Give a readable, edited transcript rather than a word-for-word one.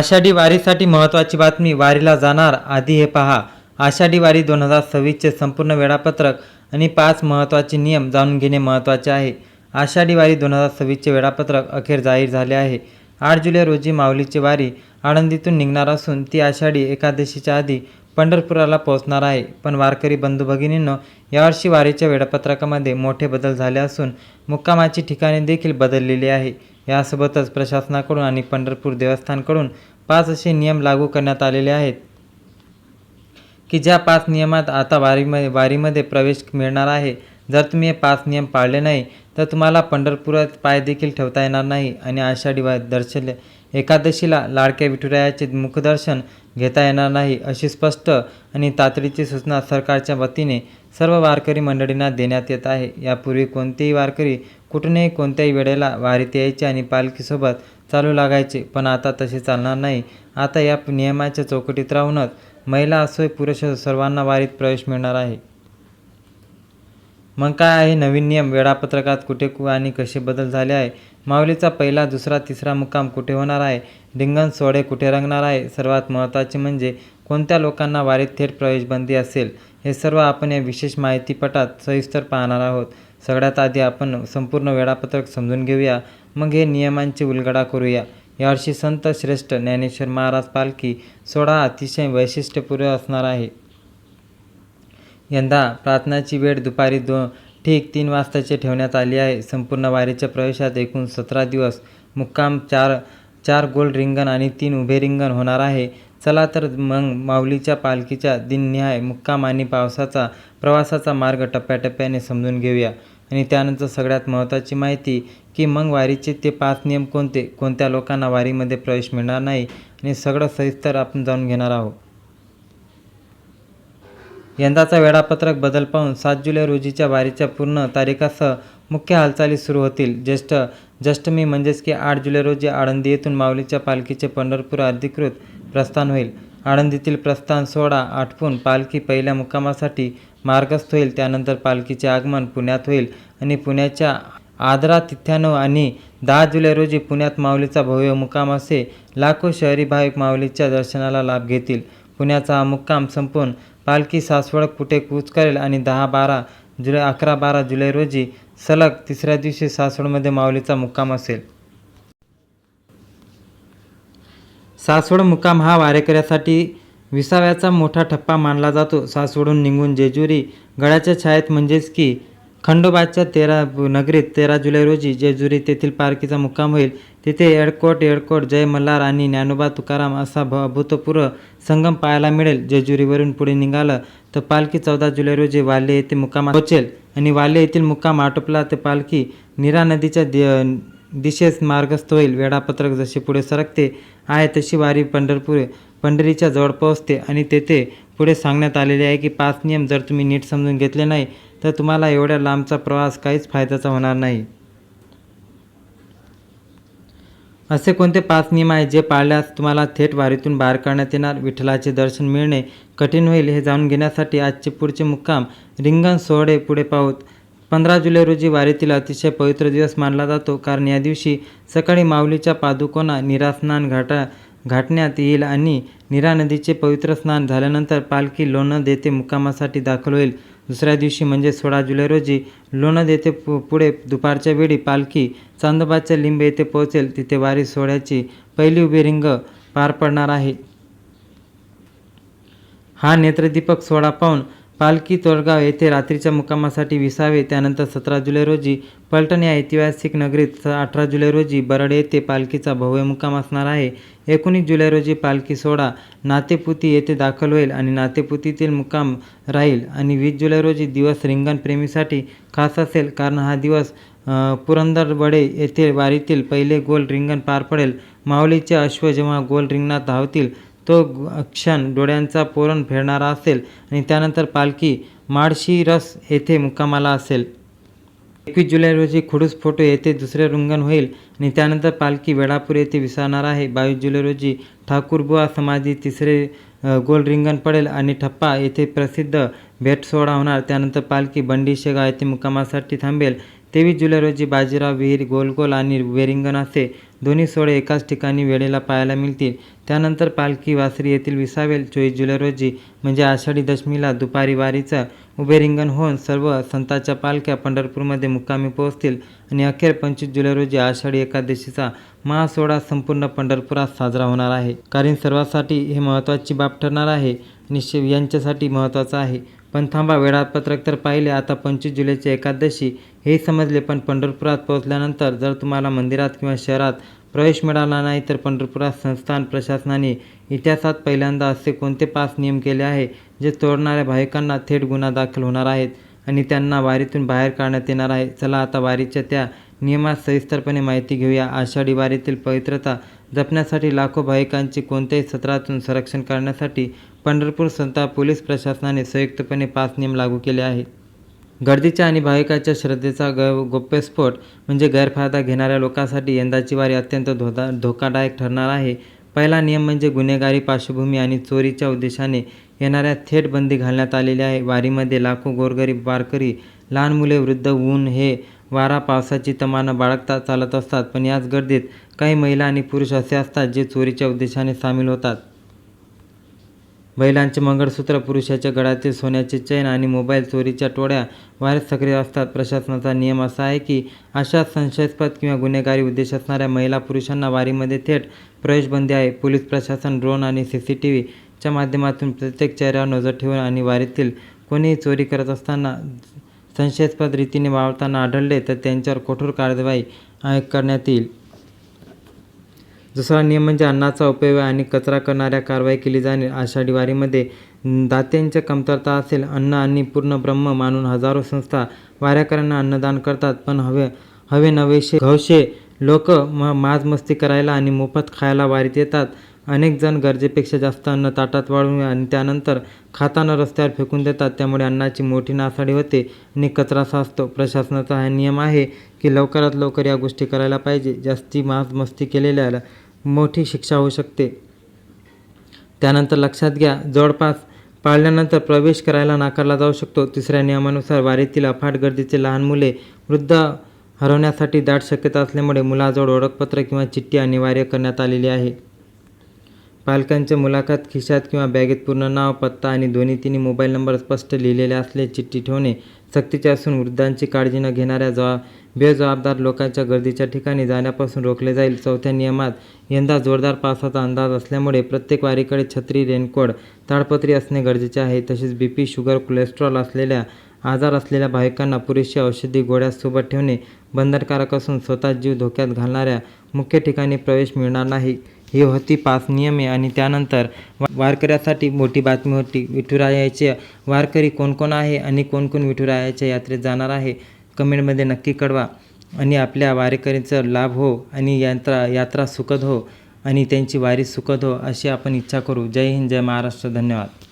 आषाढी वारीसाठी महत्त्वाची बातमी. वारीला जाणार आधी हे पहा. आषाढी वारी 2026चे संपूर्ण वेळापत्रक आणि 5 महत्त्वाचे नियम जाणून घेणे महत्त्वाचे आहे. आषाढी वारी 2026चे वेळापत्रक अखेर जाहीर झाले आहे. 8 जुलै रोजी माऊलीची वारी आळंदीतून निघणार असून ती आषाढी एकादशीच्या आधी पंढरपुराला पोहोचणार आहे. पण वारकरी बंधू भगिनींनो, यावर्षी वारीच्या वेळापत्रकामध्ये मोठे बदल झाले असून मुक्कामाची ठिकाणे देखील बदललेली आहे. यासोबतच प्रशासनाकडून आणि पंढरपूर देवस्थानकडून 5 असे नियम लागू करण्यात आलेले आहेत की ज्या 5 नियमात आता वारीमध्ये प्रवेश मिळणार आहे. जर तुम्ही हे 5 नियम पाळले नाही तर तुम्हाला पंढरपुरात पाय देखील ठेवता येणार नाही आणि आषाढी एकादशीला लाडक्या विठुरायाचे मुखदर्शन घेता येणार नाही, अशी स्पष्ट आणि तातडीची सूचना सरकारच्या वतीने सर्व वारकरी मंडळींना देण्यात येत आहे. यापूर्वी कोणतेही वारकरी कुठूनही कोणत्याही वेळेला वारीत यायचे आणि पालखीसोबत चालू लागायचे, पण आता तसे चालणार नाही. आता या नियमाच्या चौकटीत राहूनच महिला असो पुरुष असो सर्वांना वारीत प्रवेश मिळणार आहे. मग काय आहे नवीन नियम? वेळापत्रकात कुठे आणि कसे बदल झाले आहे? माऊलीचा पहिला, दुसरा, तिसरा मुक्काम कुठे होणार आहे? रिंगण सोहळे कुठे रंगणार आहे? सर्वात महत्त्वाचे म्हणजे कोणत्या लोकांना वारीत थेट प्रवेशबंदी असेल? हे सर्व आपण या विशेष माहितीपटात सविस्तर पाहणार आहोत. सगळ्यात आधी आपण संपूर्ण वेळापत्रक समजून घेऊया, मग हे नियमांची उलगडा करूया. यावर्षी संत श्रेष्ठ ज्ञानेश्वर महाराज पालखी सोहळा अतिशय वैशिष्ट्यपूर्ण असणार आहे. यंदा प्रार्थनाची वेळ दुपारी 3 वाजताची ठेवण्यात आली आहे. संपूर्ण वारीच्या प्रवेशात एकूण 17 दिवस मुक्काम, 4 गोल रिंगण आणि 3 उभे रिंगण होणार आहे. चला तर मग माऊलीच्या पालखीच्या दिननिहाय मुक्काम आणि प्रवासाचा मार्ग टप्प्याटप्प्याने समजून घेऊया. आणि त्यानंतर सगळ्यात महत्त्वाची माहिती की मग वारीचे ते 5 नियम कोणते, कोणत्या लोकांना वारीमध्ये प्रवेश मिळणार नाही आणि सगळं सविस्तर आपण जाणून घेणार आहोत. यंदाचा वेळापत्रक बदल पाहून 7 जुलै रोजीच्या वारीच्या पूर्ण तारीखासह मुख्य हालचाली सुरू होतील. ज्येष्ठमी म्हणजेच की 8 जुलै रोजी आळंदी येथून माऊलीच्या पालखीचे पंढरपूर अधिकृत प्रस्थान होईल. आळंदीतील प्रस्थान सोहळा आटपून पालखी पहिल्या मुक्कामासाठी मार्गस्थ होईल. त्यानंतर पालखीचे आगमन पुण्यात होईल आणि पुण्याच्या आदरातिथ्यानं आणि 10 जुलै रोजी पुण्यात माऊलीचा भव्य मुक्काम असे लाखो शहरी भाविक माऊलीच्या दर्शनाला लाभ घेतील. पुण्याचा हा मुक्काम संपून पालखी सासवड कुठे कूच करेल आणि 11-12 जुलै रोजी सलग तिसऱ्या दिवशी सासवडमध्ये माऊलीचा मुक्काम असेल. सासवड मुक्काम हा वारेकऱ्यासाठी विसाव्याचा मोठा टप्पा मानला जातो. सासवडून निघून जेजुरी गडाच्या छायेत म्हणजेच की खंडोबाच्या नगरीत 13 जुलै रोजी जेजुरी तेथील पालखीचा मुक्काम होईल. तिथे येळकोट, जय मल्हार आणि ज्ञानोबा तुकाराम असा अभूतपूर्व संगम पाहायला मिळेल. जेजुरीवरून पुढे निघालं तर पालखी 14 जुलै रोजी वाल्हे येथे मुक्कामात पोहोचेल आणि वाल्हे येथील मुक्काम आटोपला तर पालखी नीरा नदीच्या दिशेस मार्गस्थ होईल. वेळापत्रक जसे पुढे सरकते आहे तशी वारी पंढरीच्या जवळ पोहोचते आणि तेथे पुढे सांगण्यात आलेले आहे की 5 नियम जर तुम्ही नीट समजून घेतले नाही तर तुम्हाला एवढ्या लांबचा प्रवास काहीच फायद्याचा होणार नाही. असे कोणते 5 नियम आहेत जे पाळल्यास तुम्हाला थेट वारीतून बाहेर काढण्यात येणार, विठ्ठलाचे दर्शन मिळणे कठीण होईल? हे जाणून घेण्यासाठी आजचे पुढचे मुक्काम रिंगण सोहळे पुढे पाहूत. 15 जुलै रोजी वारीतील अतिशय पवित्र दिवस मानला जातो, कारण या दिवशी सकाळी माऊलीच्या पादुकांना नीरास्नान घाटण्यात येईल आणि नीरा नदीचे पवित्र स्नान झाल्यानंतर पालखी लोणंद येथे मुक्कामासाठी दाखल होईल. दुसऱ्या दिवशी म्हणजे 16 जुलै रोजी लोणंद येथे पुढे दुपारच्या वेळी पालखी चांदोबाच्या लिंब येथे पोहोचेल. तिथे वारी सोहळ्याची पहिली उभी रिंग पार पडणार आहे. हा नेत्रदीपक सोहळा पाहून पालखी तोरगाव येथे रात्रीच्या मुक्कामासाठी विसावे. त्यानंतर 17 जुलै रोजी पलटण या ऐतिहासिक नगरीत, 18 जुलै रोजी बरड येथे पालखीचा भव्य मुक्काम असणार आहे. 19 जुलै रोजी पालखी सोहळा नातेपुती येथे दाखल होईल आणि नातेपुतीतील मुक्काम राहील आणि 20 जुलै रोजी दिवस रिंगण प्रेमीसाठी खास असेल, कारण हा दिवस पुरंदरवडे येथे वारीतील पहिले गोल रिंगण पार पडेल. माऊलीचे अश्व जेव्हा गोल रिंगणात धावतील तो क्षण डोळ्यांचा पोरण फेडणारा असेल आणि त्यानंतर पालखी माळशिरस येथे मुक्कामाला असेल. 21 जुलै रोजी खुडूस फोटो येथे दुसरे रिंगण होईल आणि त्यानंतर पालखी वेळापूर येथे विसावणार आहे. 22 जुलै रोजी ठाकूरबुवा समाधी तिसरे गोल रिंगण पडेल आणि ठप्पा येथे प्रसिद्ध भेट सोहळा होणार. त्यानंतर पालखी बंडी शेगाव येथे मुक्कामासाठी थांबेल. 23 जुलै रोजी बाजीराव विहीर, गोलगोल आणि वेरिंगण असे दोन्ही सोहळे एकाच ठिकाणी वेळेला पाहायला मिळतील. त्यानंतर पालखी वासरी येथील विसावेल. 24 जुलै रोजी म्हणजे आषाढी दशमीला दुपारी वारीचं उभे रिंगण होऊन सर्व संतांच्या पालख्या पंढरपूरमध्ये मुक्कामी पोहोचतील आणि अखेर 25 जुलै रोजी आषाढी एकादशीचा महासोहळा संपूर्ण पंढरपुरात साजरा होणार आहे. कारण सर्वांसाठी हे महत्त्वाची बाब ठरणार आहे आणि यांच्यासाठी महत्त्वाचं आहे. पण थांबा, वेळापत्रक तर पाहिले. आता 25 जुलैची एकादशी हेही समजले, पण पंढरपुरात पोहोचल्यानंतर जर तुम्हाला मंदिरात किंवा शहरात प्रवेश मिळाला नाही तर पंढरपुरात संस्थान प्रशासनाने इतिहासात पहिल्यांदा असे कोणते 5 नियम केले आहे जे तोडणाऱ्या भाविकांना थेट गुन्हा दाखल होणार आहेत आणि त्यांना वारीतून बाहेर काढण्यात येणार आहे. चला आता वारीच्या त्या नियमात सविस्तरपणे माहिती घेऊया. आषाढी वारीतील पवित्रता जपण्यासाठी लाखो भाविकांचे कोणत्याही सत्रातून संरक्षण करण्यासाठी पंढरपूर संत पोलीस प्रशासनाने संयुक्तपणे 5 नियम लागू केले आहेत. गर्दीच्या आणि भाविकांच्या श्रद्धेचा गौप्यस्फोट म्हणजे गैरफायदा घेणाऱ्या लोकांसाठी यंदाची वारी अत्यंत धोकादायक ठरणार आहे. पहिला नियम म्हणजे गुन्हेगारी पार्श्वभूमी आणि चोरीच्या उद्देशाने येणाऱ्या थेट बंदी घालण्यात आलेली आहे. वारीमध्ये लाखो गोरगरीब वारकरी, लहान मुले, वृद्ध, ऊन हे वारा पावसाची तमानं बाळगता चालत असतात. पण याच गर्दीत काही महिला आणि पुरुष असे असतात जे चोरीच्या उद्देशाने सामील होतात. महिलांचे मंगळसूत्र, पुरुषाच्या गळ्यातील सोन्याचे चैन आणि मोबाईल चोरीच्या टोळ्या वारीत सक्रिय असतात. प्रशासनाचा नियम असा आहे की अशा संशयास्पद किंवा गुन्हेगारी उद्देश असणाऱ्या महिला पुरुषांना वारीमध्ये थेट प्रवेशबंदी आहे. पोलीस प्रशासन ड्रोन आणि CCTVच्या माध्यमातून प्रत्येक चेहऱ्यावर नजर ठेवून आणि वारीतील कोणीही चोरी करत असताना संशयास्पद रीतीने वावरताना आढळले तर त्यांच्यावर कठोर कारवाई करण्यात येईल. दुसरा नियम म्हणजे अन्नाचा अपव्यय आणि कचरा करणाऱ्या कारवाई केली जाणे. आषाढी वारीमध्ये दात्यांच्या कमतरता असेल. अन्न आणि पूर्ण ब्रह्म मानून हजारो संस्था वाऱ्याकऱ्यांना अन्नदान करतात, पण हवे नवेसे घवशे लोक माजमस्ती करायला आणि मोफत खायला वारीत येतात. अनेक जण गरजेपेक्षा जास्त अन्न ताटात वाढून आणि त्यानंतर खाताना रस्त्यावर फेकून देतात. त्यामुळे अन्नाची मोठी नासाडी होते आणि कचरा साचतो. प्रशासनाचा हा नियम आहे की लवकरात लवकर या गोष्टी करायला पाहिजे. जास्ती माजमस्ती केलेल्याला मोठी शिक्षा होऊ शकते. त्यानंतर लक्षात घ्या, जवळपास पाळल्यानंतर प्रवेश करायला नाकारला जाऊ शकतो. तिसऱ्या नियमानुसार वारीतील अफाट गर्दीचे लहान मुले, वृद्ध हरवण्यासाठी दाट शक्यता असल्यामुळे मुलाजवळ ओळखपत्र किंवा चिठ्ठी अनिवार्य करण्यात आलेली आहे. पालकांच्या मुलाखत खिशात किंवा बॅगेत पूर्ण नाव, पत्ता आणि दोन्ही तिन्ही मोबाईल नंबर स्पष्ट लिहिलेले असलेली चिठ्ठी ठेवणे सक्तीचे असून वृद्धांची काळजी न घेणाऱ्या बेजबाबदार लोकांच्या गर्दीच्या ठिकाणी जाण्यापासून रोखले जाईल. चौथ्या नियमात यंदा जोरदार पावसाचा अंदाज असल्यामुळे प्रत्येक वारीकडे छत्री, रेनकोट, ताडपत्री असणे गरजेचे आहे. तसेच BP, शुगर, कोलेस्ट्रॉल असलेल्या आजार असलेल्या भाविकांना पुरेशी औषधी गोळ्या सोबत ठेवणे बंधनकारक असून स्वतः जीव धोक्यात घालणाऱ्या मुख्य ठिकाणी प्रवेश मिळणार नाही. ही होती 5 नियमे आणि त्यानंतर वारकऱ्यासाठी मोठी बातमी होती. विठुरायाचे वारकरी कोण कोण आहे आणि कोण कोण विठुरायाच्या यात्रेत जाणार आहे, कमेंटमध्ये नक्की कळवा आणि आपल्या वारकरीचा लाभ हो आणि यात्रा सुखद हो आणि त्यांची वारी सुखद हो अशी आपण इच्छा करू. जय हिंद, जय महाराष्ट्र. धन्यवाद.